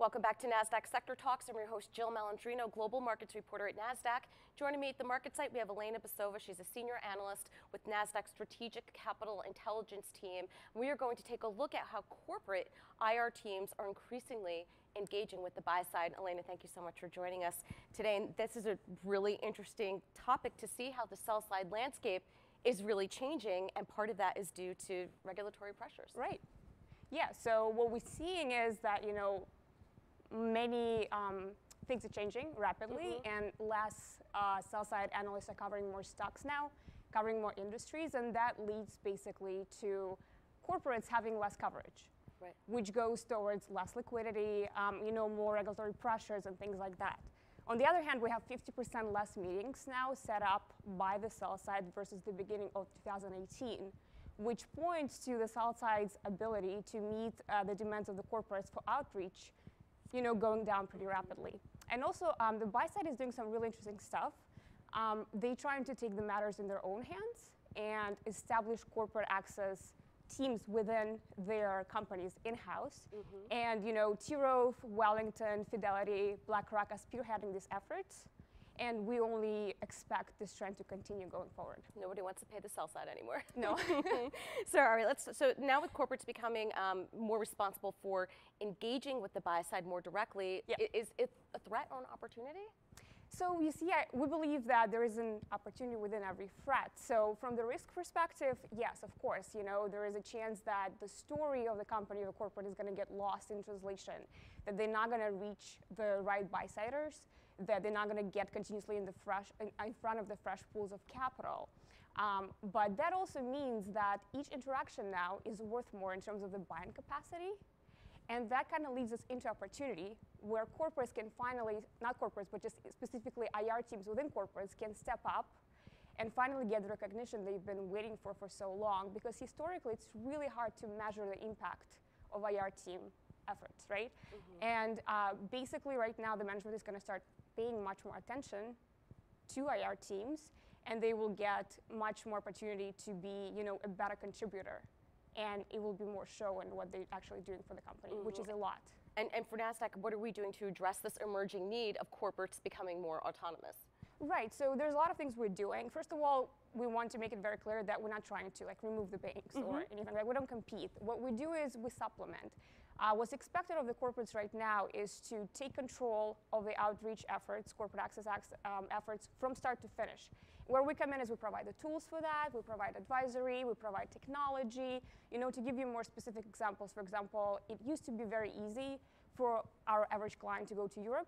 Welcome back to Nasdaq Sector Talks. I'm your host, Jill Malandrino, Global Markets Reporter at Nasdaq. Joining me at the market site, we have Elena Basova. She's a senior analyst with Nasdaq's Strategic Capital Intelligence team. We are going to take a look at how corporate IR teams are increasingly engaging with the buy side. Elena, thank you so much for joining us today. And this is a really interesting topic to see how the sell side landscape is really changing, and part of that is due to regulatory pressures. Right. Yeah, so what we're seeing is that, many things are changing rapidly, and less sell-side analysts are covering more stocks now, covering more industries, and that leads basically to corporates having less coverage, right, which goes towards less liquidity, more regulatory pressures and things like that. On the other hand, we have 50% less meetings now set up by the sell side versus the beginning of 2018, which points to the sell side's ability to meet the demands of the corporates for outreach, going down pretty rapidly. And also, the buy side is doing some really interesting stuff. They're trying to take the matters in their own hands and establish corporate access teams within their companies in-house. And, T. Rowe, Wellington, Fidelity, BlackRock are spearheading these efforts. And we only expect this trend to continue going forward. Nobody wants to pay the sell side anymore. No. So, all right, so now with corporates becoming more responsible for engaging with the buy side more directly, is it a threat or an opportunity? So you see, we believe that there is an opportunity within every threat. So from the risk perspective, yes, of course, there is a chance that the story of the company or the corporate is going to get lost in translation, that they're not going to reach the right buy-siders, that they're not going to get continuously in front of the fresh pools of capital. But that also means that each interaction now is worth more in terms of the buying capacity. And that kind of leads us into opportunity where corporates can finally, not corporates, but just specifically IR teams within corporates can step up and finally get the recognition they've been waiting for so long. Because historically, it's really hard to measure the impact of IR team efforts, right? And basically right now, the management is going to start paying much more attention to IR teams, and they will get much more opportunity to be, a better contributor. And it will be more show in what they're actually doing for the company, which is a lot. And for Nasdaq, what are we doing to address this emerging need of corporates becoming more autonomous? Right, so there's a lot of things we're doing. First of all, we want to make it very clear that we're not trying to remove the banks or anything. We don't compete. What we do is we supplement. What's expected of the corporates right now is to take control of the outreach efforts, corporate access efforts from start to finish. Where we come in is we provide the tools for that, we provide advisory, we provide technology. To give you more specific examples, for example, it used to be very easy for our average client to go to Europe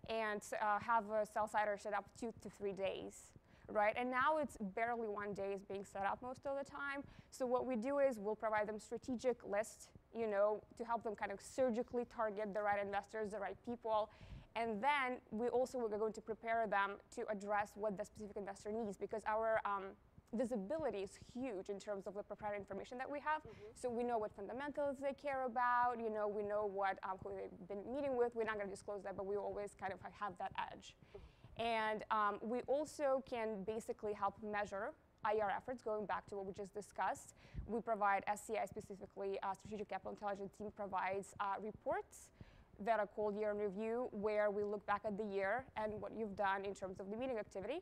and have a sell-sider set up 2 to 3 days, right? And now it's barely 1 day is being set up most of the time. So what we do is we'll provide them strategic lists, to help them kind of surgically target the right investors, the right people. And then we're going to prepare them to address what the specific investor needs, because our visibility is huge in terms of the proprietary information that we have. So we know what fundamentals they care about, we know what who they've been meeting with. We're not going to disclose that, but we always kind of have that edge. And we also can basically help measure IR efforts, going back to what we just discussed. We provide SCI specifically, Strategic Capital Intelligence team provides reports that are called year in review, where we look back at the year and what you've done in terms of the meeting activity.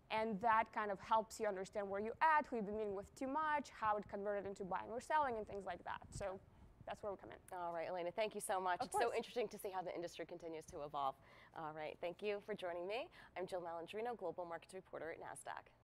And that kind of helps you understand where you're at, who you've been meeting with too much, how it converted into buying or selling, and things like that. So that's where we come in. All right, Elena, thank you so much. It's so interesting to see how the industry continues to evolve. All right, thank you for joining me. I'm Jill Malandrino, Global Markets Reporter at Nasdaq.